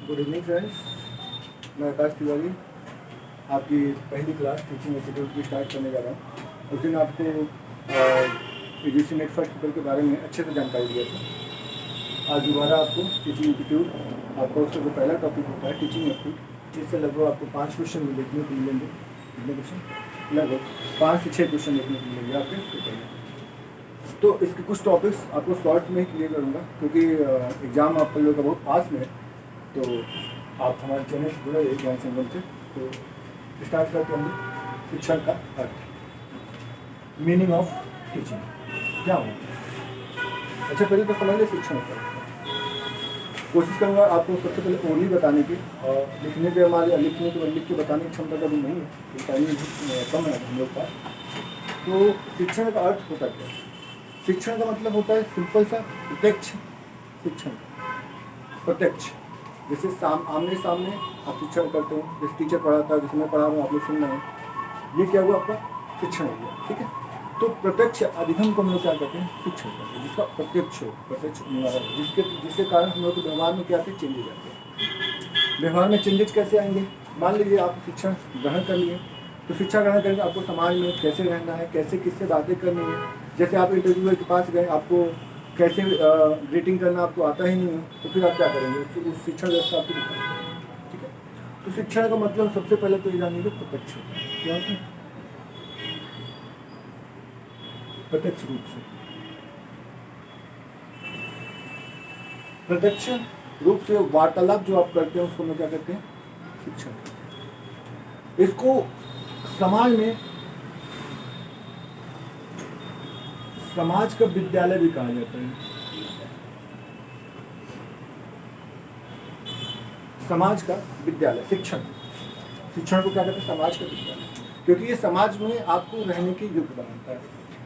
Good evening friends, मैं आकाश तिवारी आपकी पहली क्लास टीचिंग एप्टीट्यूड की स्टार्ट करने जा रहा हूँ। उस दिन आपको यूजीसी नेट फर्स्ट पेपर के बारे में अच्छे से जानकारी दिया था। आज दोबारा आपको टीचिंग एप्टीट्यूड आपका उसका जो पहला टॉपिक होता है टीचिंग एप्टीट्यूड, इससे लगभग आपको 5 क्वेश्चन देखने को मिलेंगे। कितने क्वेश्चन? लगभग 5 से 6 क्वेश्चन देखने को मिलेंगे आपके पेपर में। तो इसके कुछ टॉपिक्स आपको शॉर्ट में ही क्लियर करूँगा, क्योंकि एग्ज़ाम आप लोगों का बहुत पास में है, तो आप हमारे चैनल से जुड़े रहिए ज्ञान संगम से। तो स्टार्ट करते हैं शिक्षण का अर्थ, मीनिंग ऑफ टीचिंग क्या होता है। अच्छा, पहले तो समझ लिया शिक्षण का। कोशिश करूँगा आपको सबसे पहले ओरली बताने की, और लिखने के हमारे लिखने के लिख के बताने की क्षमता कभी नहीं है, तो टाइम कम है हम लोग का। तो शिक्षण का अर्थ होता क्या है? शिक्षण का मतलब होता है सिंपल सा प्रत्यक्ष शिक्षण। प्रत्यक्ष जैसे आमने सामने आप शिक्षण करते हो, जैसे टीचर पढ़ाता है, जैसे मैं पढ़ा रहा हूँ, आप लोग सुन रहे हैं, ये क्या हुआ? आपका शिक्षण हो गया। ठीक है, तो प्रत्यक्ष अधिगम को हम लोग क्या कहते हैं? शिक्षण करते हैं, जिसका प्रत्यक्ष हो, प्रत्यक्ष निवारण, जिसके कारण हम लोग के व्यवहार में क्या आते हैं? चेंजेज आते हैं। व्यवहार में चेंजेज कैसे आएंगे? मान लीजिए आप शिक्षण ग्रहण कर लिए, तो शिक्षा ग्रहण करके आपको समाज में कैसे रहना है, कैसे किससे बातें करनी है। जैसे आप इंटरव्यूअर के पास गए, आपको कैसे ग्रीटिंग करना आपको आता ही नहीं है, तो फिर आप क्या करेंगे? उस शिक्षण व्यवस्था आपको दिखाएंगे। ठीक है, तो शिक्षण का मतलब सबसे पहले तो ये जानेंगे प्रत्यक्ष क्या होता है। प्रत्यक्ष रूप से, प्रत्यक्ष रूप से वार्तालाप जो आप करते हैं उसको हम क्या कहते हैं? शिक्षण। इसको समाज में समाज का विद्यालय भी कहा जाता है। समाज का विद्यालय, शिक्षण को क्या कहते हैं? समाज का विद्यालय, क्योंकि ये समाज में आपको रहने की युक्त बनाता है।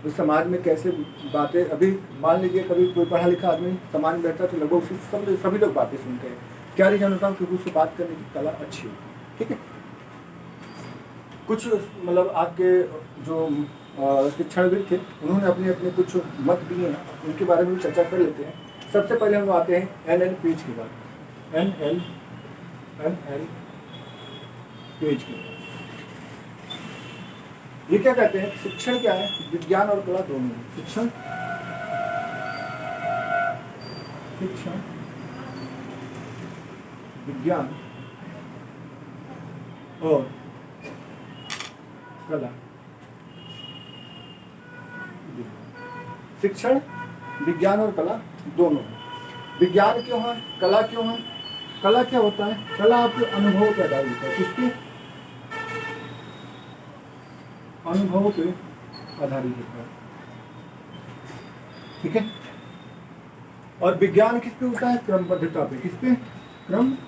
तो समाज में कैसे बातें, अभी मान लीजिए कभी कोई पढ़ा लिखा आदमी समाज में बैठता है, तो लगभग उसकी सभी लोग बातें सुनते हैं। क्या रीजन होता है? क्योंकि उसको बात करने की कला अच्छी होती है। ठीक है, कुछ मतलब आपके जो शिक्षाविद थे, उन्होंने अपने अपने कुछ मत दिए हैं, उनके बारे में भी चर्चा कर लेते हैं। सबसे पहले हम आते हैं NL पेज की बात। NL पेज की बात, ये क्या कहते हैं? शिक्षण क्या है? विज्ञान और कला दोनों है। शिक्षण विज्ञान और कला। शिक्षण विज्ञान और कला दोनों है। विज्ञान क्यों है? कला क्यों है? कला क्या होता है? कला आपके अनुभव पे आधारित होता है। किसके अनुभव पे आधारित होता है? ठीक है, और विज्ञान किस पे होता है? क्रमबद्धता पे। किस पे? क्रमबद्धता।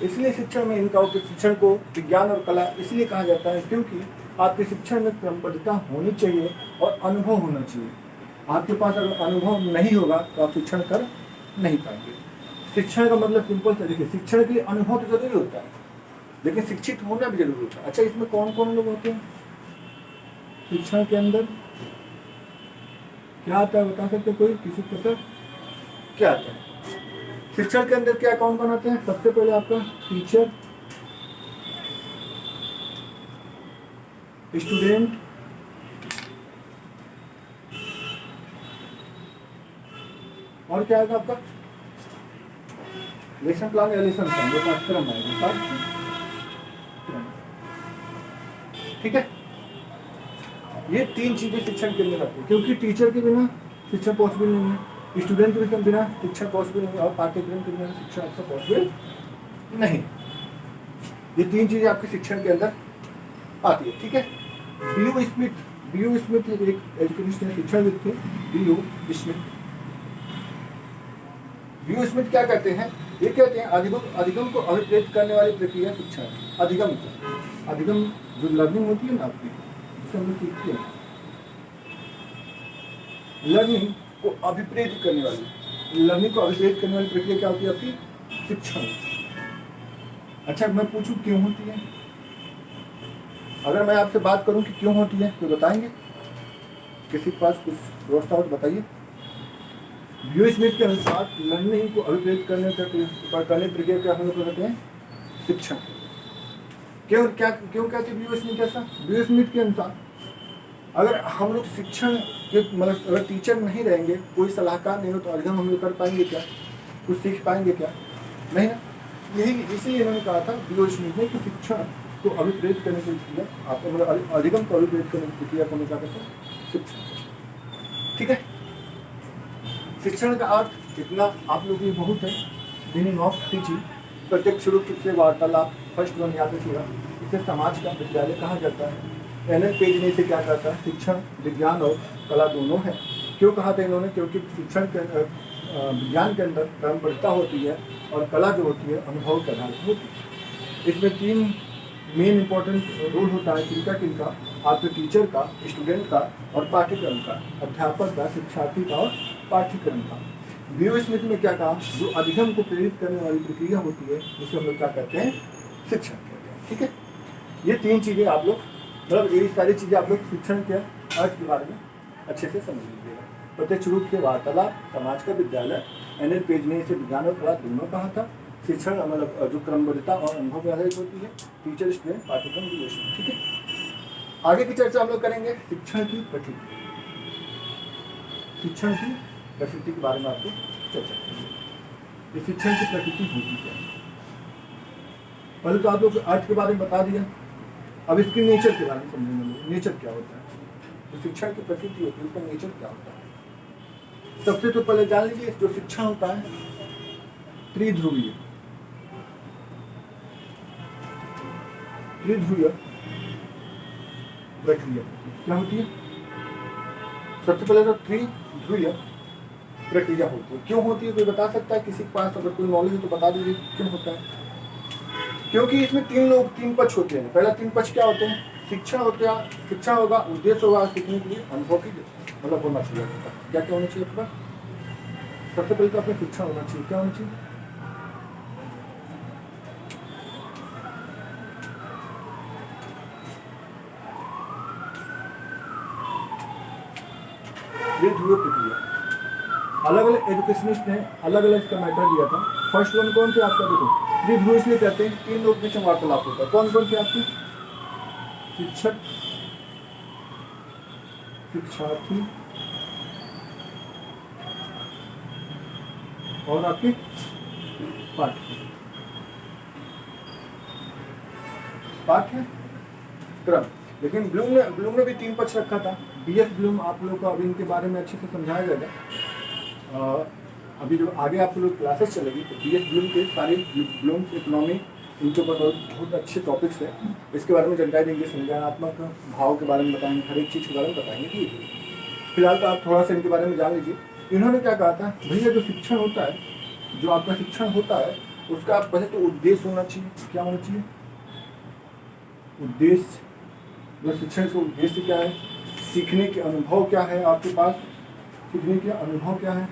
इसलिए शिक्षण में इनका शिक्षण को विज्ञान और कला इसलिए कहा जाता है क्योंकि आपके शिक्षण में क्रमबद्धता होनी चाहिए और अनुभव होना चाहिए। आपके पास अगर अनुभव नहीं होगा तो आप शिक्षण कर नहीं पाएंगे। शिक्षण का मतलब सिंपल से देखिए, शिक्षण के लिए अनुभव तो जरूरी होता है, लेकिन शिक्षित होना भी जरूरी होता है। अच्छा, इसमें कौन कौन लोग होते हैं शिक्षण के अंदर? क्या आता है बता सकते कोई? किसी को पता क्या आता है शिक्षण के अंदर? क्या कौन कौन आते हैं? सबसे पहले आपका टीचर, स्टूडेंट, और क्या आएगा आपका? लेसन प्लान या लेसन प्लान, वो पाठ्यक्रम आएगा। ठीक है, ये 3 चीजें शिक्षण के अंदर आती है, क्योंकि टीचर के बिना शिक्षण पॉसिबल नहीं है, स्टूडेंट के बिना शिक्षा पॉसिबल नहीं है, और पाठ्यक्रम के बिना शिक्षा आपका पॉसिबल नहीं। ये 3 चीजें आपके शिक्षण के अंदर आती है। ठीक है, B.U. स्मिथ एक एजुकेशनल शिक्षाविद थे। B.U. स्मिथ क्या कहते हैं? ये कहते हैं अधिगम को अभिप्रेत करने वाली प्रक्रिया शिक्षा है। अधिगम जो लर्निंग होती है ना आपकी, जिसे हम लोग सीखते हैं, लर्निंग को अभिप्रेत करने वाली प्रक्रिया क्या होती है? आपकी शिक्षण। अच्छा, मैं पूछूं क्यों होती है? अगर मैं आपसे बात करूं कि क्यों होती है तो बताएंगे? किसी के पास कुछ व्यवस्था हो तो बताइए। बीओ स्मिथ के अनुसार लर्निंग को अभिप्रेत करने प्रक्रिया क्या हम लोग कहते हैं? शिक्षण। क्यों कहते हैं बीओ स्मिथ ऐसा? बीओ स्मिथ के अनुसार अगर हम लोग शिक्षण के मतलब अगर टीचर नहीं रहेंगे, कोई सलाहकार नहीं हो, तो अधिगम हम लोग कर पाएंगे क्या? कुछ सीख पाएंगे क्या? नहीं ना। यही इसीलिए इन्होंने कहा था बीओ स्मिथ ने कि शिक्षण को अभिप्रेत करने की प्रक्रिया, आपको मतलब अधिगम को अभिप्रेत करने की प्रक्रिया को क्या कहते हैं? शिक्षण। ठीक है। शिक्षण का अर्थ इतना आप लोग ये बहुत है। मीनिंग ऑफ टीचिंग, प्रत्यक्ष रूप से वार्तालाप, फर्स्ट वन याद रखिएगा। इसे समाज का विद्यालय कहा जाता है। एनएल पेज ने इसे क्या कहता है? शिक्षण, विज्ञान और कला दोनों है। क्यों कहा था इन्होंने? क्योंकि शिक्षण के विज्ञान के अंदर क्रमबद्धता होती है और कला जो होती है अनुभव के आधार पर होती है। इसमें 3 मेन इंपॉर्टेंट रोल होता है। किनका किनका? आपके टीचर का, स्टूडेंट का और पाठ्यक्रम का, अध्यापक का, शिक्षार्थी का और पाठ्यक्रम का। बीओ स्मिथ ने क्या कहा? जो अधिगम को प्रेरित करने वाली प्रक्रिया होती है उसे हम लोग क्या कहते हैं? शिक्षण कहते हैं। ठीक है। ये 3 चीज़ें आप लोग मतलब ये सारी चीज़ें आप लोग शिक्षण के अर्थ के बारे में अच्छे से समझ लीजिएगा। प्रत्यक्ष रूप से वार्तालाप, समाज का विद्यालय, एनएल पेज ने इसे विज्ञान और कला दोनों कहा था। शिक्षण मतलब जो क्रमबद्धता और अनुभव पर आधारित होती है, टीचर, स्टूडेंट, पाठ्यक्रम, रिलेशन। ठीक है। आगे की चर्चा हम लोग करेंगे शिक्षण की प्रकृति। शिक्षण की प्रकृति के बारे में आपको चर्चा करेंगे। ये शिक्षण की प्रकृति होती क्या है? पहले तो आप लोग अर्थ के बारे में बता दिया, अब इसके नेचर के बारे में समझेंगे। नेचर क्या होता है? जो शिक्षण की प्रकृति होती है उसका नेचर क्या होता है? सबसे तो पहले जान लीजिए, जो शिक्षण होता है त्रिध्रुवीय। त्रिध्रुवीय प्रक्रिया क्या होती है? सबसे पहले तो त्रिध्रुवीय प्रक्रिया होती है। क्यों होती है? कोई बता सकता है? किसी के पास अगर कोई नॉलेज है तो बता दीजिए क्यों होता है। क्योंकि इसमें 3 पक्ष होते हैं। पहला 3 पक्ष क्या होते हैं? शिक्षा होता है, शिक्षा होगा, उद्देश्य होगा सीखने के लिए, अनुभव की मतलब होना चाहिए। क्या क्या होना चाहिए आपके पास? सबसे पहले तो आपने शिक्षा होना चाहिए। क्या होना चाहिए? त्रिध्रुवीय प्रक्रिया। अलग अलग एजुकेशनिस्ट ने अलग अलग इसका मैटर दिया था। फर्स्ट वन कौन थे आपका? देखो, त्रिध्रुवीय इसलिए कहते हैं 3 लोग बीच में वार्तालाप होता है। कौन कौन थे आपके? शिक्षक, शिक्षार्थी और आपके पाठ्यक्रम। लेकिन ब्लूम ने भी 3 पक्ष रखा था। बीएस ब्लूम आप लोग को अभी इनके बारे में अच्छे से समझाया जाएगा। अभी जो आगे आप लोग क्लासेस चलेगी तो बीएस ब्लूम के सारे ब्लूम्स इकोनॉमी, इनके ऊपर बहुत अच्छे टॉपिक्स हैं। इसके बारे में जानकारी देंगे, संज्ञानात्मक भाव के बारे में बताएंगे, हर एक चीज़ के बारे में बताएंगे। फिलहाल तो आप थोड़ा सा इनके बारे में जान लीजिए। इन्होंने क्या कहा था? भैया जो शिक्षण होता है, जो आपका शिक्षण होता है उसका पहले तो उद्देश्य होना चाहिए। क्या होना चाहिए? उद्देश्य। जो शिक्षण का उद्देश्य क्या है? सीखने के अनुभव क्या है आपके पास? सीखने के अनुभव क्या है?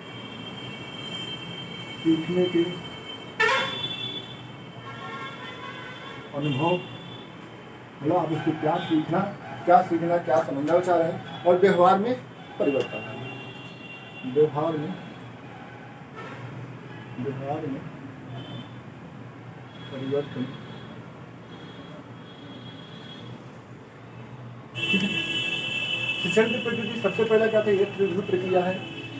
सीखने के अनुभव मतलब आप उससे क्या सीखना, क्या समझना चाह रहे हैं, और व्यवहार में परिवर्तन। व्यवहार में परिवर्तन। शिक्षण की प्रकृति सबसे पहला क्या था? ये त्रिध्रुव प्रक्रिया है।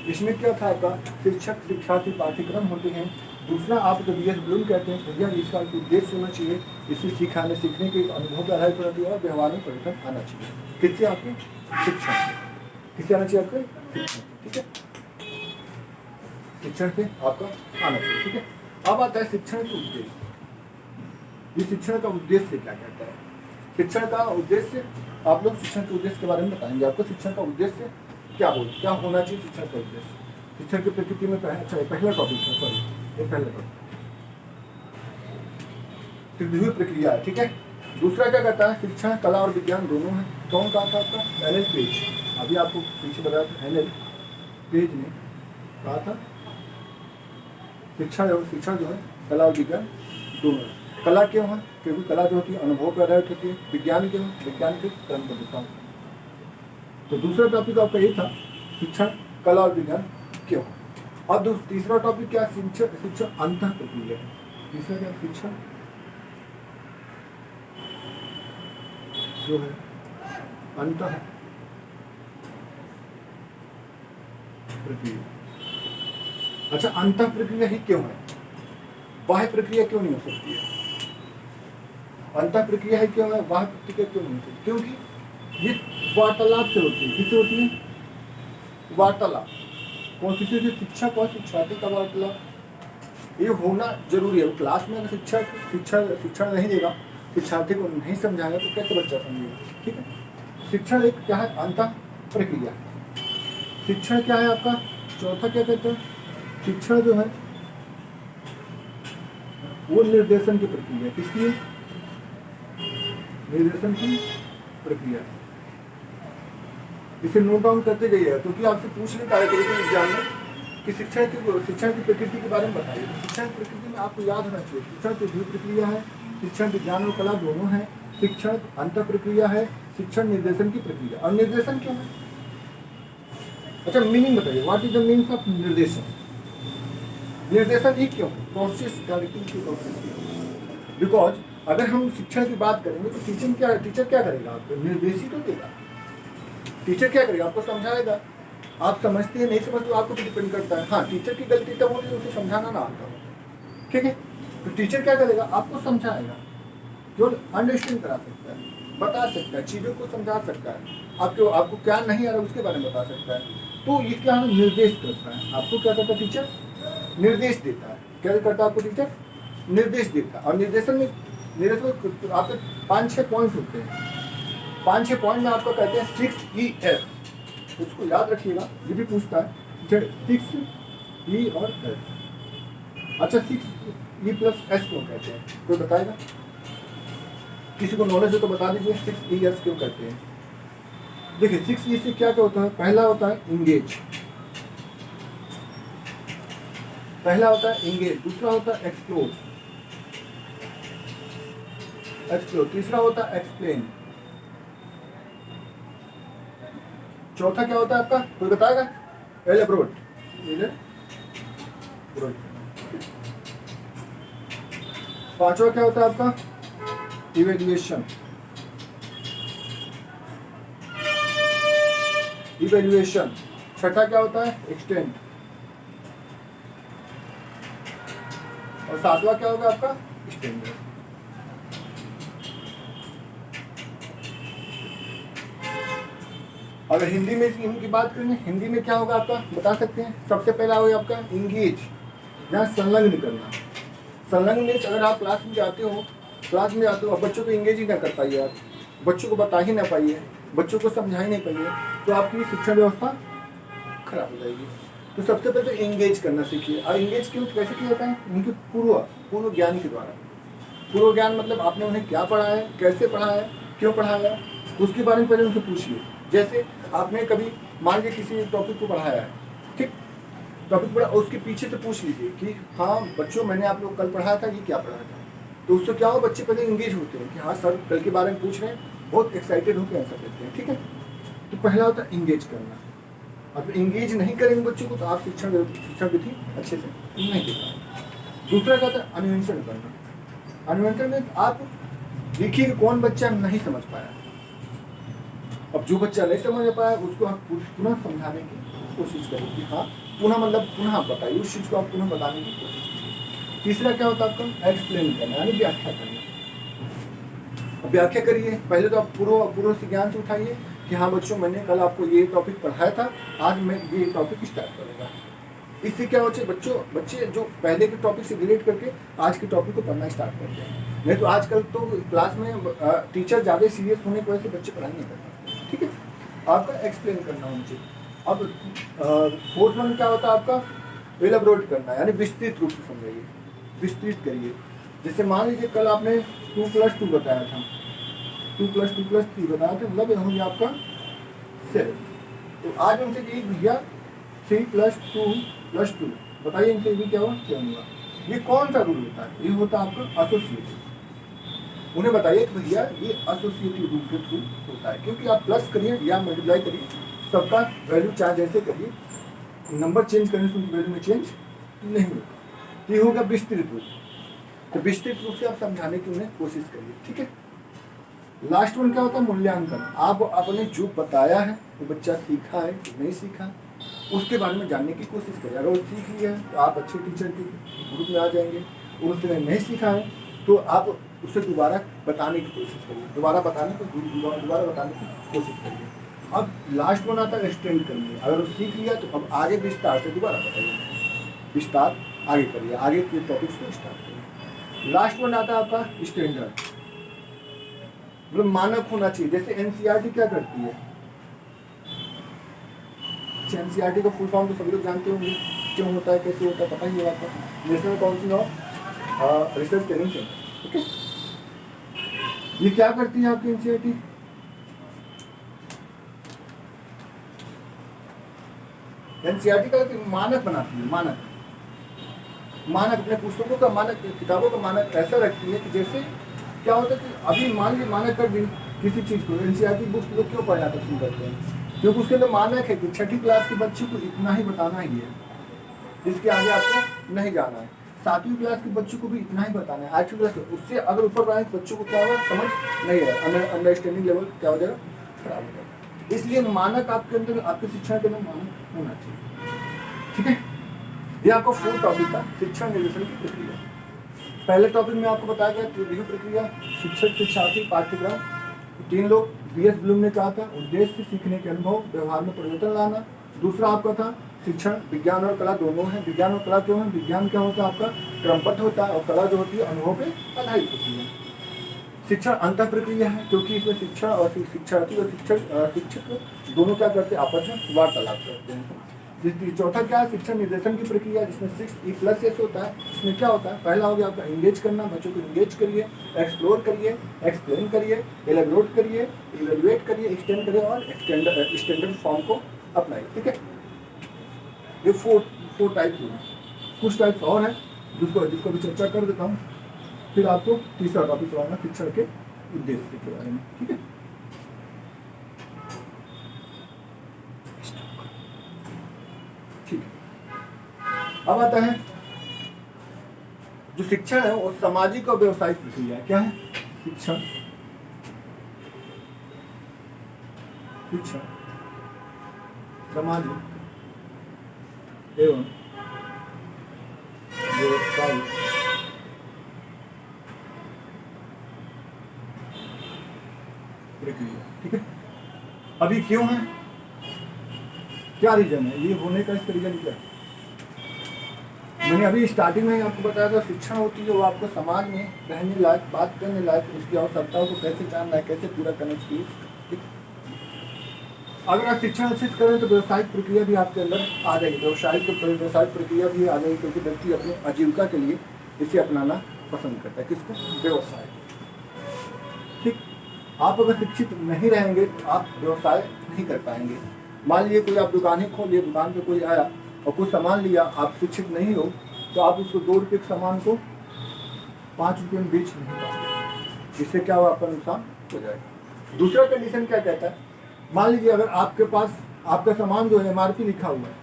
इसमें क्या था आपका? शिक्षक, शिक्षार्थी, पाठ्यक्रम होते हैं। दूसरा आप जो बीएस ब्लूम कहते हैं भैया इसका उद्देश्य होना चाहिए, इसे सीखने के अनुभव के आधारित होना चाहिए और व्यवहार में परिवर्तन आना चाहिए। किससे? आपके शिक्षण से। किससे आना चाहिए? आपके शिक्षण। ठीक है, शिक्षण से आपका आना चाहिए। ठीक है। अब आता है शिक्षण का उद्देश्य। ये शिक्षण का उद्देश्य क्या कहता है? शिक्षण का उद्देश्य आप लोग शिक्षण के उद्देश्य के बारे में बताएंगे। आपको शिक्षण का उद्देश्य क्या होना चाहिए? शिक्षण का उद्देश्य शिक्षण की प्रकृति में पहला टॉपिक है। सॉरी, ये पहला टॉपिक त्रिध्रुवीय प्रक्रिया है। ठीक है। दूसरा क्या कहता है? शिक्षण, कला और विज्ञान दोनों है। कौन कहा था आपका? NL page. अभी आपको पीछे बताया था, एनएल पेज ने कहा था शिक्षा जो है कला और विज्ञान दोनों है। कला क्यों है? क्योंकि कला जो होती है अनुभव पर आधारित होती है। विज्ञान क्यों? विज्ञान के क्रमबद्धता। तो दूसरा टॉपिक आपका ये था शिक्षण, कला और विज्ञान क्यों। अब तीसरा टॉपिक क्या, शिक्षण अंतः प्रक्रिया है। तीसरा क्या, शिक्षण जो है अंतः प्रक्रिया। अच्छा, अंतः प्रक्रिया ही क्यों है, बाह्य प्रक्रिया क्यों नहीं हो सकती है? अंतः प्रक्रिया ही क्यों है, बाह्य प्रक्रिया क्यों नहीं हो सकती? क्योंकि ये वार्तालाप से होती है। किससे होती है? वार्तालाप। और किसी भी शिक्षक और शिक्षार्थी का वार्तालाप ये होना जरूरी है। क्लास में अगर शिक्षण नहीं देगा, शिक्षार्थी को नहीं समझाएगा तो कैसे बच्चा समझेगा? ठीक है, शिक्षण एक क्या है, अंतः प्रक्रिया। शिक्षण क्या है आपका? चौथा क्या कहते हैं? शिक्षण जो है वो निर्देशन की प्रक्रिया। किसकी? निर्देशन की प्रक्रिया। इसे नोट डाउन करते जाइए, क्योंकि आपसे पूछने का एग्जाम में कि शिक्षण की प्रकृति के बारे में बताइए। शिक्षण की प्रकृति में आपको याद होना चाहिए, शिक्षण की दो प्रक्रिया है, शिक्षण विज्ञान और कला दोनों है, शिक्षण अंतः प्रक्रिया है, शिक्षण निर्देशन की प्रक्रिया। और निर्देशन क्या है? अच्छा, मीनिंग बताइए, what is the meaning of निर्देशन? निर्देशन ही क्यों? Process, process. बिकॉज अगर हम शिक्षण की बात करेंगे तो टीचर क्या करेगा? आपको निर्देशित तो देगा। टीचर क्या करेगा? आपको समझाएगा। आप समझते हैं नहीं समझते तो आपको डिपेंड करता है। हाँ, टीचर की गलती तब होगी उसे समझाना ना आता हो, ठीक है? तो टीचर क्या करेगा? आपको समझाएगा, जो अंडरस्टैंड करा सकता है, बता सकता है, चीज़ों को समझा सकता है, आपको क्या नहीं आ रहा उसके बारे में बता सकता है। तो ये क्या है? निर्देश करता है। आपको क्या करता है टीचर? निर्देश देता है। क्या करता है आपको टीचर? निर्देश देता है। और निर्देशन में आपके 5-6 पॉइंट होते हैं। 5-6 पॉइंट में आपको कहते हैं 6 उसको याद रखिएगा, ये भी पूछता है 6 E और S। अच्छा, 6E + S क्यों कहते हैं? कोई बताएगा? किसी को नॉलेज हो तो बता दीजिए 6E क्यों कहते हैं? देखिए, 6E से क्या क्या होता है? पहला होता है इंगेज, दूसरा होता है एक्सप्लोर, तीसरा होता है एक्सप्लेन, चौथा क्या होता है आपका? कोई बताएगा? एलेब्रोट। पांचवा क्या होता है आपका? इवेल्युएशन। छठा क्या होता है? एक्सटेंड। और सातवां क्या होगा आपका? एक्सटेंड। अगर हिंदी में इनकी बात करें, हिंदी में क्या होगा आपका? बता सकते हैं? सबसे पहला होगा आपका इंगेज, या संलग्न करना। संलग्न मीन्स अगर आप क्लास में जाते हो और बच्चों को इंगेज ही ना कर पाइए, आप बच्चों को बता ही ना पाइए, बच्चों को समझा ही नहीं पाइए, तो आपकी शिक्षा व्यवस्था खराब हो जाएगी। तो सबसे पहले तो इंगेज करना सीखिए। और इंगेज कैसे किया जाता है? उनके पूर्व ज्ञान के द्वारा। पूर्व ज्ञान मतलब आपने उन्हें क्या पढ़ाया है, कैसे पढ़ाया है, क्यों पढ़ाया, उसके बारे में पहले उनसे पूछिए। जैसे आपने कभी मान लीजिए किसी टॉपिक को पढ़ाया है, ठीक, टॉपिक पढ़ा, उसके पीछे से पूछ लीजिए कि हाँ बच्चों, मैंने आप लोग कल पढ़ाया था, ये क्या पढ़ाया था। तो उससे क्या हो, बच्चे पहले इंगेज होते हैं कि हाँ सर कल के बारे में पूछ रहे हैं, बहुत एक्साइटेड होकर आंसर देते हैं, ठीक है। तो पहला होता है इंगेज करना। अब इंगेज नहीं करेंगे बच्चों को तो आप शिक्षा विधि अच्छे से नहीं दे पाएंगे। दूसरा क्या होता है? अन्वेषण करना। अन्वेषण में आप देखिए कि कौन बच्चा नहीं समझ पाया। अब जो बच्चा नहीं समझ पाया उसको आप पुनः समझाने की कोशिश करें कि हाँ पुनः बताइए, उस चीज़ को आप पुनः बताने की कोशिश करिए। तीसरा क्या होता है आपका? एक्सप्लेन करना, यानी व्याख्या करना। व्याख्या करिए। पहले तो आप पूर्व से ज्ञान से उठाइए कि हाँ बच्चों, मैंने कल आपको ये टॉपिक पढ़ाया था, आज मैं ये टॉपिक स्टार्ट करूँगा। इससे क्या होता है, बच्चे जो पहले के टॉपिक से रिलेट करके आज के टॉपिक को पढ़ना स्टार्ट करते हैं। नहीं तो आजकल तो क्लास में टीचर ज़्यादा सीरियस होने की वजह से बच्चे पढ़ाई नहीं करते, ठीक है। आपका एक्सप्लेन करना उनसे। अब फोर्थ वन क्या होता है आपका? एलाबोरेट करना, यानी विस्तृत रूप से समझाइए, विस्तृत करिए। जैसे मान लीजिए कल आपने 2+2 बताया था, 2+2+3 बताया था, मतलब हो गया आपका 7। तो आज उनसे एक भैया 3+2+2 बताइए, इनसे भी क्या हुआ? 7 हुआ। ये कौन सा रूल होता है? ये होता है आपका एसोसिएटिव। उन्हें बताइए कि भैया ये एसोसिएटिव रूल के थ्रू होता है, क्योंकि आप प्लस करिए या मल्टीप्लाई करिए, सबका वैल्यू चाहे जैसे करिए, नंबर चेंज करने से उनकी वैल्यू में चेंज नहीं होता। ये होगा विस्तृत रूप। तो विस्तृत रूप से आप समझाने की उन्हें कोशिश करिए, ठीक है। लास्ट वन क्या होता है, मूल्यांकन। आप आपने जो बताया है वो बच्चा सीखा है कि नहीं सीखा, उसके बारे में जानने की कोशिश करिए। अगर वो सीख लिया है तो आप अच्छे टीचर के ग्रुप में आ जाएंगे, और उसने नहीं सीखा है तो आप उसे दोबारा बताने की कोशिश करिए, दोबारा बताने की कोशिश करिए। अब लास्ट वन आता है एक्सटेंड करनी। अगर वो सीख लिया तो अब आगे विस्तार से दोबारा बताइए, विस्तार आगे करिए, आगे के टॉपिक्स को स्टार्ट करिए। लास्ट वन आता है आपका स्टैंडर्ड, मतलब मानक होना चाहिए। जैसे एनसीईआरटी क्या करती है, एनसीईआरटी का फुल फॉर्म तो सभी लोग जानते होंगे, क्यों होता है, कैसे होता है, पता ही है आपको। National council of research training centre, ठीक है। ये क्या करती है आपकी एनसीईआरटी, एनसीईआरटी का मानक बनाती है। मानक अपने पुस्तकों का मानक, किताबों का मानक ऐसा रखती है कि जैसे क्या होता है कि अभी मान लीजिए मानक कर दी किसी चीज़ को, एनसीईआरटी बुक्स लोग क्यों पढ़ना पसंद करते हैं, क्योंकि उसके अंदर मानक है कि 6ठी क्लास के बच्चे को इतना ही बताना ही है, इसके आगे आपको नहीं जाना है। 7वीं क्लास के बच्चों को भी इतना ही बताना है, 8वीं क्लास, उससे अगर ऊपर बढ़ाएं बच्चों को क्या होगा, समझ नहीं है, अंडरस्टैंडिंग लेवल क्या हो जाएगा, खराब हो जाएगा। इसलिए मानक आपके अंदर, आपके शिक्षा के अंदर मानक होना चाहिए, ठीक है। ये आपको 4 टॉपिक था शिक्षण निर्देशन की प्रक्रिया। पहले टॉपिक में आपको बताया गया रिव्यू प्रक्रिया, शिक्षक शिक्षार्थी पाठ्यक्रम, 3 लोग बीएस ब्लूम ने कहा था उद्देश्य सीखने के अनुभव व्यवहार में परिवर्तन लाना। दूसरा आपका था शिक्षण विज्ञान और कला दोनों है। विज्ञान और कला क्यों है, विज्ञान क्या होता है आपका क्रमबद्ध होता है, और कला जो होती है अनुभव पे आधारित होती है। शिक्षण अंतर प्रक्रिया है, क्योंकि इसमें शिक्षण और शिक्षार्थी और शिक्षक दोनों क्या करते हैं, आपस में वार्तालाप करते हैं। चौथा क्या है, शिक्षण निर्देशन की प्रक्रिया, जिसमें 6E+S होता है। इसमें क्या होता है, पहला हो गया आपका इंगेज करना, बच्चों को इंगेज करिए, एक्सप्लोर करिए, एक्सप्लेन करिए, एलेबोरेट करिए, इवेलुएट करिए, एक्सटेंड करिए और स्टैंडर्ड फॉर्म को अपनाइए, ठीक है। ये 4 टाइप्स हुए। कुछ टाइप्स और हैं जिसको भी चर्चा कर देता हूँ, फिर आपको तीसरा टॉपिक पढ़ाऊंगा शिक्षण के उद्देश्य के बारे में, ठीक है। अब आता है जो शिक्षण है वो सामाजिक और व्यवसायिक प्रक्रिया है। क्या है, शिक्षण सामाजिक एवं व्यवसायिक प्रक्रिया, ठीक है। अभी क्यों है, क्या रीजन है ये होने का, इसका रीजन क्या है। मैंने अभी स्टार्टिंग में आपको बताया था शिक्षण होती है वो आपको समाज में रहने लायक, बात करने लायक, उसकी आवश्यकताओं को कैसे जानना है, कैसे पूरा करना चाहिए, ठीक। अगर आप शिक्षण अच्छे से करें तो व्यवसायिक प्रक्रिया भी आपके अंदर आ जाएगी, व्यवसायिक प्रक्रिया भी आ जाएगी, क्योंकि व्यक्ति अपनी आजीविका के लिए इसे अपनाना पसंद करता है, किसको, व्यवसाय, ठीक। आप अगर शिक्षित नहीं रहेंगे तो आप व्यवसाय नहीं कर पाएंगे। मान लीजिए कोई आप दुकान ही खोल लिए, दुकान पे कोई आया और कुछ सामान लिया, आप शिक्षित नहीं हो तो आप उसको 2 रुपये के सामान को 5 रुपये में बेच नहीं पाएंगे, इससे क्या हुआ, आपका नुकसान हो जाएगा। दूसरा कंडीशन क्या कहता है, मान लीजिए अगर आपके पास आपका सामान जो है MRP लिखा हुआ है,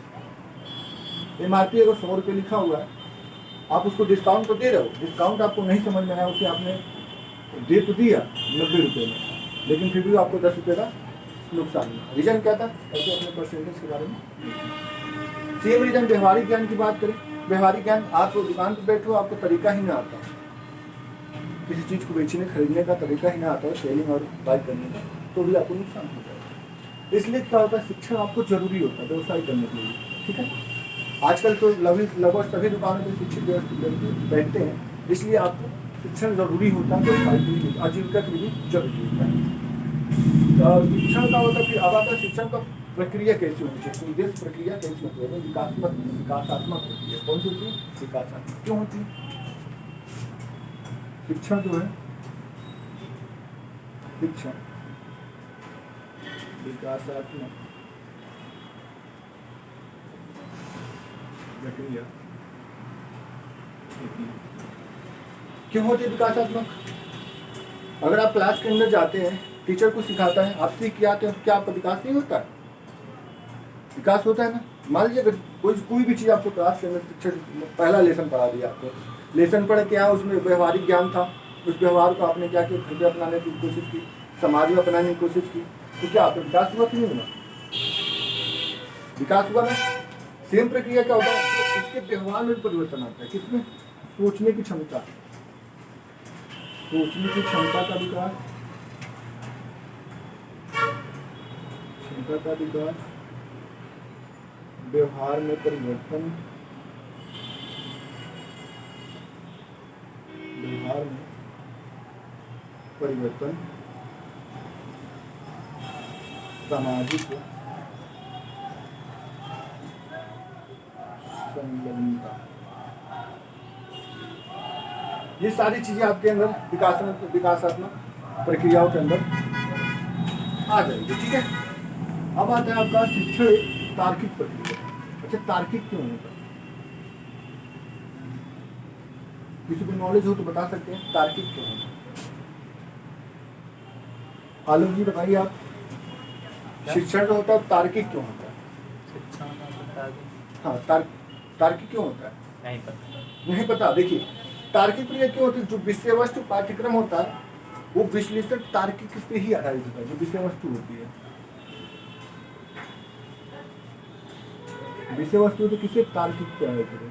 MRP अगर 100 रुपये लिखा हुआ है, आप उसको डिस्काउंट तो दे रहे हो, डिस्काउंट आपको नहीं समझ में आया, उसे आपने दे तो दिया 90 रुपये में, लेकिन फिर भी आपको 10 रुपये का नुकसान हुआ। रीजन क्या था, ऐसे अपने परसेंटेज के बारे में। सेम रीजन व्यवहारिक ज्ञान की बात करें, व्यवहारिक ज्ञान, आप दुकान पर बैठे हो, आपको तरीका ही ना आता, किसी चीज़ को बेचने खरीदने का तरीका ही ना आता है, सेलिंग और बाय करने का, तो भी आपको नुकसान हो जाएगा। इसलिए क्या होता है, शिक्षण आपको जरूरी होता है व्यवसाय करने के लिए, ठीक है। आजकल तो लगभग सभी दुकानों पर शिक्षित व्यक्ति बैठते हैं, इसलिए आपको शिक्षण जरूरी होता है, व्यवसाय के लिए, आजीविका के लिए जरूरी होता है। शिक्षण का होता है, फिर अब आता है शिक्षण का प्रक्रिया कैसी होनी चाहिए, उद्देश्य प्रक्रिया कैसी होती है, विकासात्मक प्रक्रिया कौन सी होती है, विकासात्मक क्यों होती है। शिक्षण जो है, शिक्षण विकासात्मक प्रक्रिया क्यों होती है विकासात्मक। अगर आप क्लास के अंदर जाते हैं, टीचर को सिखाता है, आप सीख के आते हैं, तो क्या आपका विकास नहीं होता है, विकास होता है ना। मान लीजिए अगर कोई भी चीज़ आपको क्लास के अंदर शिक्षक पहला लेसन पढ़ा दिया, आपको लेसन पढ़ के यहाँ उसमें व्यवहारिक ज्ञान था, उस व्यवहार को आपने क्या किया, घर पे अपनाने की कोशिश की, समाज में अपनाने की कोशिश की, तो क्या आपका विकास हुआ कि नहीं हुआ? विकास हुआ ना। सेम प्रक्रिया क्या होता है, उसके व्यवहार में परिवर्तन आता है। किसमें? सोचने की क्षमता, सोचने की क्षमता का विकास, क्षमता का विकास, व्यवहार में परिवर्तन, व्यवहार में परिवर्तन, सामाजिक संलग्नता, ये सारी चीजें आपके अंदर विकासात्मक प्रक्रियाओं के अंदर आ जाएंगी। ठीक है, अब आता है आपका शिक्षण एक तार्किक प्रक्रिया। अच्छा, तार्किक क्यों होता है? किसी को नॉलेज हो तो बता सकते हैं तार्किक क्यों होता है? आलोक जी बताइए आप, शिक्षण जो होता है तार्किक क्यों होता है? हाँ, तार्किक क्यों होता है? नहीं पता। देखिए, तार्किक प्रक्रिया क्यों होती है? जो विषय वस्तु पाठ्यक्रम होता है वो विश्लेषण तार्किक पे ही आधारित होता है। जो विषय वस्तु होती है, विषय वस्तु तो किसे तार्किक पे आधारित होता है?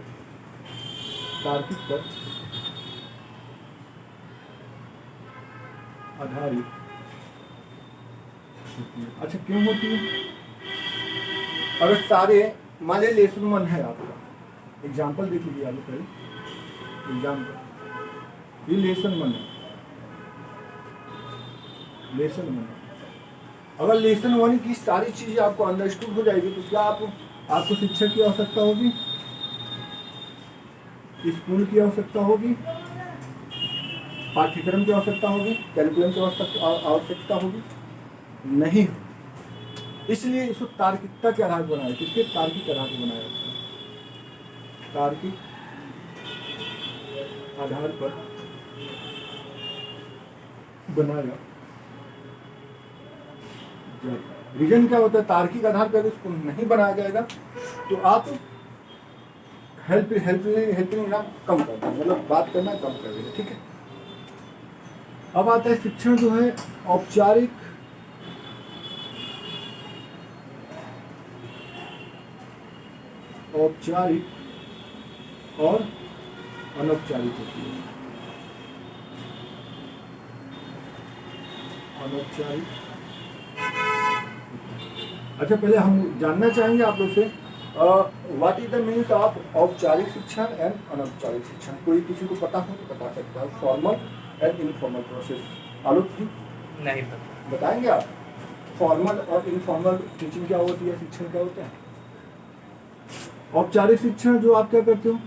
तार्किक पर आधारित होती है। अच्छा, क्यों होती है? अगर सारे मान लीजिए लेसन 1 है आपका, एग्जाम्पल देख लीजिए आप पहले, एग्जाम्पल ये लेसन 1 है, लेसन 1 है। अगर लेसन 1 की सारी चीजें आपको अंडरस्टूड हो जाएगी तो क्या आपको शिक्षक की आवश्यकता होगी, स्कूल की आवश्यकता होगी, पाठ्यक्रम की आवश्यकता होगी, कैरिकुलम की आवश्यकता होगी? नहीं हो। इसलिए इसको तार्किकता के आधार पर बनाया। किसके? तार्किक आधार पर बनाया जाता है। तार्किक आधार पर बनाया। रीजन क्या होता है? तार्किक आधार पर इसको नहीं बनाया जाएगा तो आप हेल्पिंग ना कम कर देंगे, मतलब बात करना कम कर देंगे। ठीक है, अब आता है शिक्षण जो है औपचारिक और अनौपचारिक होती है। अनौपचारिक। अच्छा, पहले हम जानना चाहेंगे आप लोग से what is the means of औपचारिक शिक्षण एंड अनौपचारिक शिक्षण। कोई किसी को पता हो तो बता सकता है। Formal and informal process. Alok ji नहीं पता, बताएंगे आप? फॉर्मल और इनफॉर्मल टीचिंग क्या होती है, शिक्षण क्या होता है? औपचारिक शिक्षण जो आप क्या करते हो?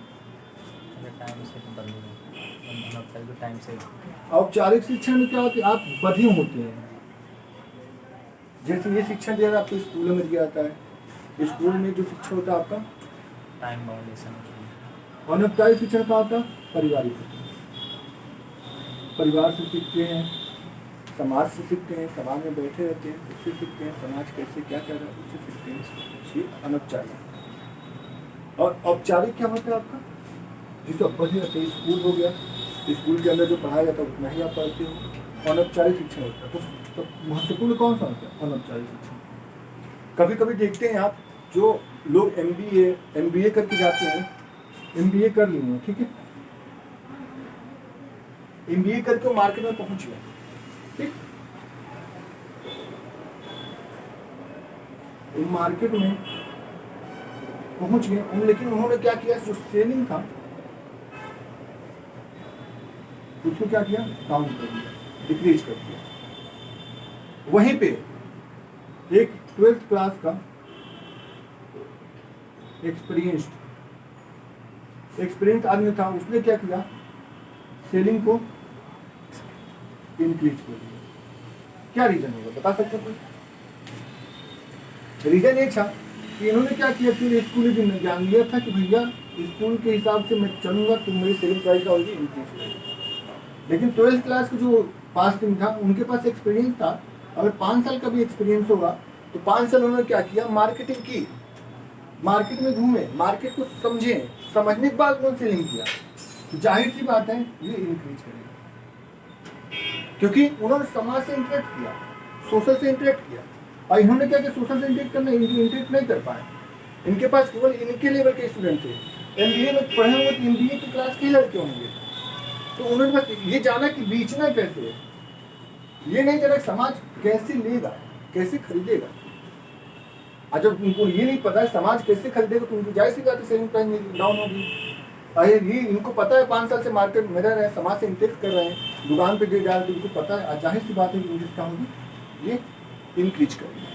टाइम से औपचारिक शिक्षण में क्या होती है? आप बधिर होते हैं। जैसे ये शिक्षण दिया आपको स्कूलों में दिया जाता है, स्कूल में जो शिक्षण होता है आपका टाइम बाउंडेशन। अनौपचारिक शिक्षण का होता है पारिवारिक शिक्षण। परिवार से सीखते हैं, समाज से सीखते हैं, समाज में बैठे रहते हैं उससे सीखते हैं, समाज कैसे क्या कर रहा है उससे सीखते हैं। ये अनौपचारिक। और औपचारिक क्या होता है आपका? जिसको पढ़े रहते हैं, स्कूल हो गया, स्कूल के अंदर जो पढ़ाया जाता है उतना ही आप पढ़ते हो। अनौपचारिक शिक्षण होता है। तो महत्वपूर्ण कौन सा होता है? अनौपचारिक शिक्षण। कभी कभी देखते हैं आप, जो लोग MBA करके जाते हैं, MBA कर लिए हैं, ठीक है, MBA करके मार्केट में पहुंच गए, ठीक, मार्केट में पहुंच गए, लेकिन उन्होंने क्या किया, जो सेलिंग था उसको क्या किया, डाउन कर दिया, डिक्रीज कर दिया। वहीं पे एक 12th क्लास का एक्सपीरियंस आदमी था, उसने क्या किया, सेलिंग को इंक्रीज कर दिया। क्या रीजन होगा, बता सकते हो कोई? रीजन ये था कि इन्होंने क्या किया, फिर स्कूल में ज्ञान लिया था कि भैया स्कूल के हिसाब से मैं चलूंगा तो मेरी सेलिंग प्राइस का होगी इंक्रीज करेगी। लेकिन 12th क्लास का जो पासिंग था उनके पास एक्सपीरियंस था। अगर 5 साल का भी एक्सपीरियंस होगा तो 5 साल उन्होंने क्या किया, मार्केटिंग की, मार्केट में घूमे, मार्केट को समझे, समझने के बाद कौन से लिंक किया, जाहिर सी बात है ये इंक्रीज करेगा, क्योंकि उन्होंने समाज से इंटरेक्ट किया, सोशल से इंटरेक्ट किया। और इन्होंने क्या किया, सोशल से इंटरेक्ट करना, इंटरेक्ट नहीं कर पाए, इनके पास केवल इनके लेवल के स्टूडेंट थे। एमबीए में पढ़े हुए तो एमबीए की क्लास के लड़के होंगे, तो उन्होंने बस ये जाना कि बेचना कैसे है, ये नहीं जाना समाज कैसे लेगा, कैसे खरीदेगा। और जब उनको ये नहीं पता है समाज कैसे खरीदेगा, तो उनको जाहिर सी बात है सेलिंग प्राइस डाउन होगी। अरे ये इनको पता है 5 साल से मार्केट में रह रहे हैं, समाज से इंटरेक्ट कर रहे हैं, दुकान पे दे जा रहे, तो इनको पता है, जाहिर सी बात है कि इंक्रीज क्या होगी, ये इंक्रीज करेगी।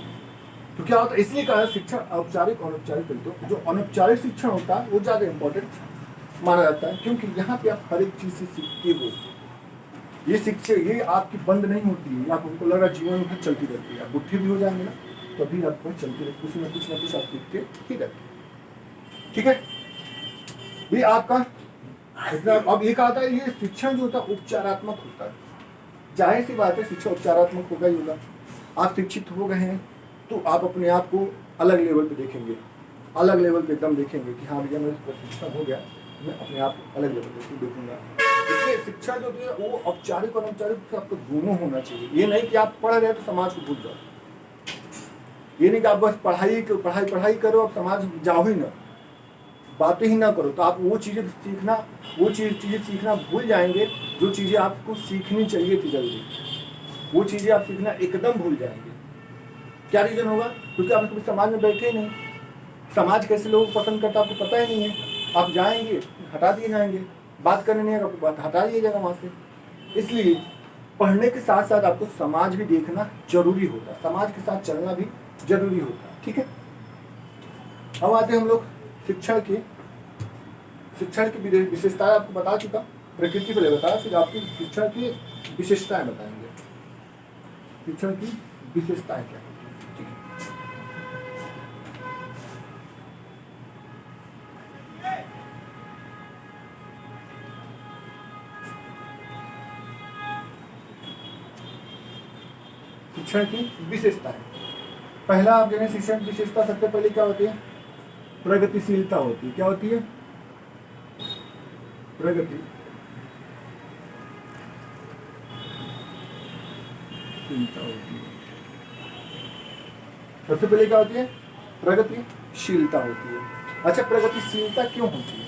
तो क्या होता है, इसलिए कहा शिक्षण औपचारिक और अनौपचारिक तरीकों, जो अनौपचारिक शिक्षण होता है वो ज़्यादा इंपॉर्टेंट माना जाता है, क्योंकि यहाँ पे आप हर एक चीज़ से सीखते हो। ये शिक्षा ये आपकी बंद नहीं होती है, आप उनको लगा जीवन भर चलती रहती है। आप बुढ़े भी हो जाएंगे ना, तभी आपको चलती रहती, कुछ ना कुछ आप सीखते ही रहते। ठीक है, ये आपका अब ये कहा था, ये शिक्षण जो होता है उपचारात्मक होता है। जाहिर सी बात है शिक्षा उपचारात्मक होगा ही होगा। आप शिक्षित हो गए हैं तो आप अपने आप को अलग लेवल पे देखेंगे, अलग लेवल पे एकदम देखेंगे कि हाँ भैया मेरा शिक्षण हो गया, मैं अपने आप को अलग लेवल पे देखूंगा। इसलिए शिक्षा जो है वो औपचारिक और अनौपचारिक से आपको दोनों होना चाहिए। ये नहीं कि आप पढ़ रहे हैं तो समाज को भूल जाओ, ये नहीं कि आप बस पढ़ाई करो, आप समाज जाओ ही ना, बातें ही ना करो, तो आप वो चीज़ें सीखना भूल जाएंगे जो चीज़ें आपको सीखनी चाहिए थी जल्दी, वो चीज़ें आप सीखना एकदम भूल जाएंगे। क्या रीज़न होगा, क्योंकि आप कभी समाज में बैठे ही नहीं, समाज कैसे लोगों को पसंद करता आपको पता ही नहीं है। आप जाएंगे हटा दिए जाएंगे, बात करने नहीं आपको बात हटा दिया जाएगा वहाँ से। इसलिए पढ़ने के साथ साथ आपको समाज भी देखना जरूरी होता है, समाज के साथ चलना भी जरूरी होता है। ठीक है, अब आते हैं हम लोग शिक्षण की विशेषताएं आपको बता चुका, प्रकृति पहले बताया, फिर आपकी शिक्षण की विशेषताएं बताएंगे। शिक्षण की विशेषताएं क्या है? ठीक है, शिक्षण की विशेषताएं। पहला आप जाने शिक्षण की विशेषता सबसे पहले क्या होती है, प्रगतिशीलता होती है। क्या होती है, प्रगतिशीलता होती है। सबसे पहले क्या होती है, प्रगतिशीलता होती है। अच्छा, प्रगतिशीलता क्यों होती है,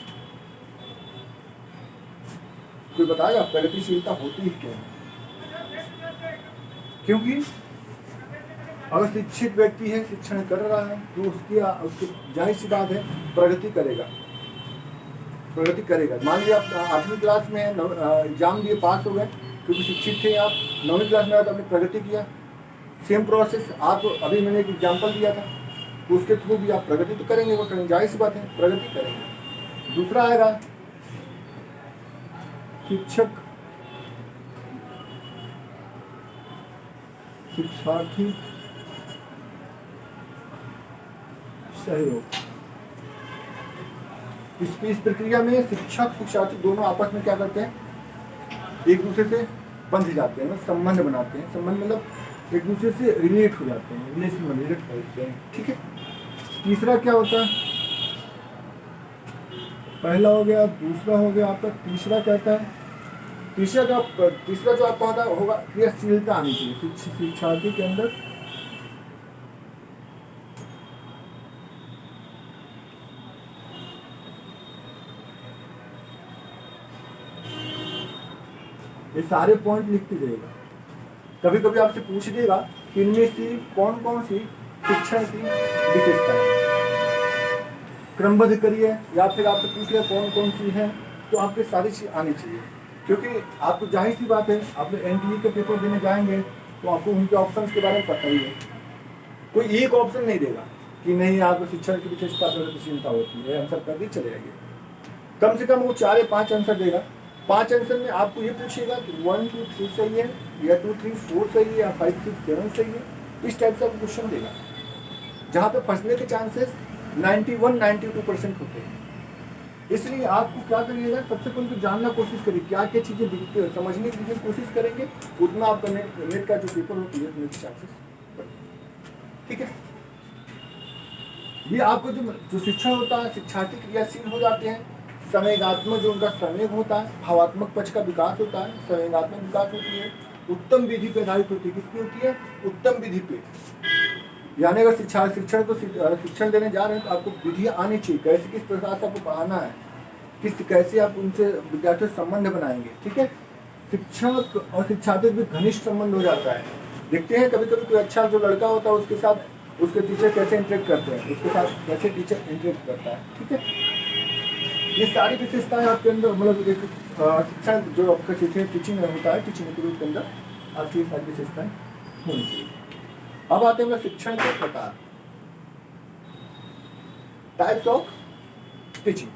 कोई बताएगा प्रगतिशीलता होती है क्यों? क्योंकि अगर शिक्षित व्यक्ति है, शिक्षण कर रहा है, तो उसकी जाहिर सी बात है प्रगति करेगा। मान लीजिए आप 8वीं क्लास में एग्जाम दिए, पास हो गए, क्योंकि शिक्षित थे आप, 9वीं क्लास में आए तो आपने प्रगति किया। सेम प्रोसेस आप अभी मैंने एक एग्जाम्पल दिया था, तो उसके थ्रू भी आप प्रगति तो करेंगे, वो करेंगे, जाहिर सी बात है प्रगति करेंगे। दूसरा आएगा शिक्षार्थी सहयोग। इस प्रक्रिया में शिक्षक शिक्षार्थी दोनों आपस में क्या करते हैं, एक दूसरे से बंध जाते हैं, संबंध बनाते हैं। संबंध मतलब एक दूसरे से रिलेट हो जाते हैं, रिलेट करते हैं। ठीक है, तीसरा क्या होता है, पहला हो गया, दूसरा हो गया आपका, तीसरा कहता है, तीसरा जो आपका होगा क्रियाशीलता आनी चाहिए शिक्षार्थी के अंदर। ये सारे पॉइंट लिखते जाएगा, कभी कभी आपसे पूछ देगा कि इनमें से कौन कौन सी शिक्षण की विशेषता है, क्रमबद्ध करिए, या फिर आपसे पूछ लिया कौन कौन सी है, तो आपके सारी चीज आनी चाहिए। क्योंकि आपको जाहिर सी बात है, आप एनटीए के पेपर देने जाएंगे तो आपको उनके ऑप्शंस के बारे में पता ही है। कोई एक ऑप्शन नहीं देगा कि नहीं आपको शिक्षण की विशेषता प्रगतिशीलता होती है, आंसर कर दी चले जाएंगे। कम से कम वो 4 या 5 आंसर देगा। 5 आंसर में आपको ये पूछेगा कि 1 2 3 सही है, या 2 3 4 सही है, या 5 6 7 सही है। इस टाइप से आपको क्वेश्चन देगा, जहाँ पे फंसने के चांसेस 91-92% होते हैं। इसलिए आपको क्या करिएगा, सबसे पहले तो जानना कोशिश करिए क्या क्या चीज़ें दिखती है, समझने की कोशिश करेंगे, उतना आपका नेट का जो पेपर होती है उसमें चांसेस। ठीक है, ये आपको जो शिक्षण होता है, शिक्षार्थी क्रियाशील हो जाते हैं। संवेगात्मक जो उनका संवेग होता है, भावात्मक पक्ष का विकास होता है, संवेगात्मक विकास होती है, उत्तम विधि पे आधारित होती है। किसकी होती है? उत्तम विधि पे। यानी अगर शिक्षण देने जा रहे हैं तो आपको विधि आनी चाहिए, कैसे किस प्रकार से आपको पढ़ाना है, कैसे आप उनसे विद्यार्थियों से संबंध बनाएंगे। ठीक है, शिक्षक और शिक्षार्थी भी घनिष्ठ संबंध हो जाता है। देखते हैं कभी कभी कोई अच्छा जो लड़का होता है उसके साथ उसके टीचर कैसे इंटरेक्ट करते हैं, उसके साथ कैसे टीचर इंटरेक्ट करता है। ठीक है, ये सारी विशेषताएं आपके अंदर, मतलब एक शिक्षण जो आपका टीचिंग में होता है, टीचिंग के अंदर आपकी सारी विशेषताएं होनी चाहिए। अब आते हैं शिक्षण के प्रकार, types of teaching.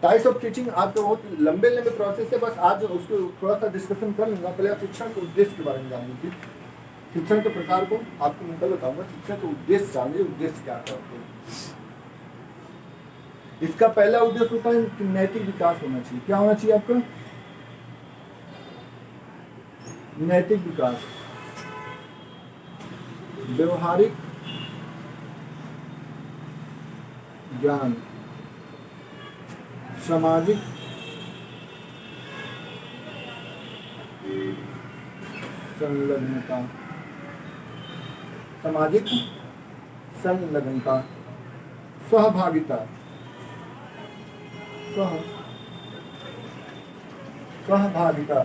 Types of teaching आपके बहुत लंबे प्रोसेस है, बस आज उसको थोड़ा सा डिस्कशन कर लूंगा। पहले आप शिक्षण के उद्देश्य के बारे में जान लीजिए। शिक्षण के प्रकार को आपको मैं कल बताऊंगा। शिक्षण के उद्देश्य जान लीजिए, उद्देश्य क्या होते हैं। इसका पहला उद्देश्य होता है कि नैतिक विकास होना चाहिए। क्या होना चाहिए आपका? नैतिक विकास, व्यवहारिक ज्ञान, सामाजिक संलग्नता, सामाजिक संलग्नता, सहभागिता, सहभागिता,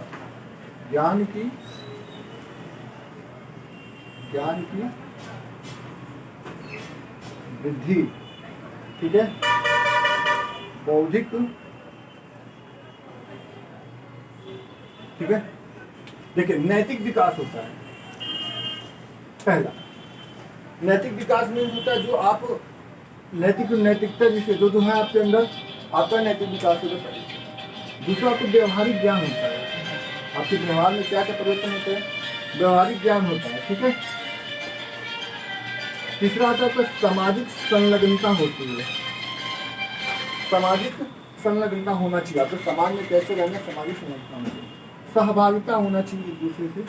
ज्ञान की वृद्धि। ठीक है, बौद्धिक, ठीक है। देखिए, नैतिक विकास होता है पहला। नैतिक विकास में होता है जो आप नैतिकता जिसे जो है आपके अंदर आपका नैतिक विकास होता है। दूसरा आपको व्यवहारिक ज्ञान होता है, आपके व्यवहार में क्या क्या परिवर्तन होते हैं, व्यवहारिक ज्ञान होता है। ठीक है, तीसरा आता है आपका सामाजिक संलग्नता होती है। सामाजिक संलग्नता होना चाहिए, आपको समाज में कैसे रहना, सामाजिक संलग्नता होना चाहिए, सहभागिता होना चाहिए एक दूसरे से,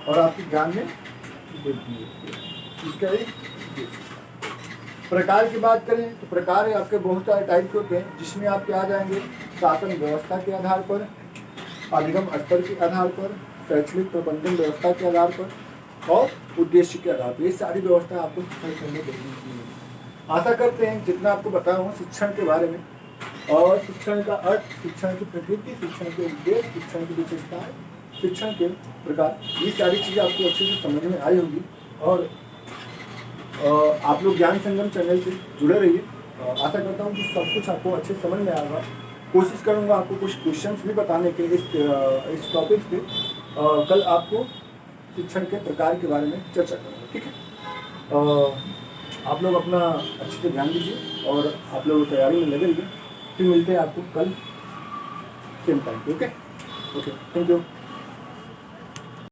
और आपके ज्ञान में वृद्धि होती है। इसका एक प्रकार की बात करें तो प्रकार आपके बहुत सारे टाइप्स होते हैं, जिसमें आपके आ जाएंगे शासन व्यवस्था के आधार पर, अधिगम स्तर के आधार पर, शैक्षणिक प्रबंधन व्यवस्था के आधार पर, और उद्देश्य के आधार पर। ये सारी व्यवस्था आपको शिक्षण के अंदर देखने को मिलेगी। आशा करते हैं जितना आपको बताया हूँ शिक्षण के बारे में, और शिक्षण का अर्थ, शिक्षण की प्रकृति, शिक्षण के उद्देश्य, शिक्षण की विशेषताएं, शिक्षण के प्रकार, ये सारी चीज़ें आपको अच्छे से समझ में आई होगी। और आप लोग ज्ञान संगम चैनल से जुड़े रहिए। आशा करता हूँ कि सब कुछ आपको अच्छे समझ में आएगा। कोशिश करूँगा आपको कुछ क्वेश्चंस भी बताने के इस टॉपिक पे। कल आपको शिक्षण के प्रकार के बारे में चर्चा करूँगा। ठीक है, आप लोग अपना अच्छे से ध्यान दीजिए और आप लोग तैयारी में लगे रहिए। फिर मिलते हैं आपको कल सेम टाइम पे। Okay, thank you.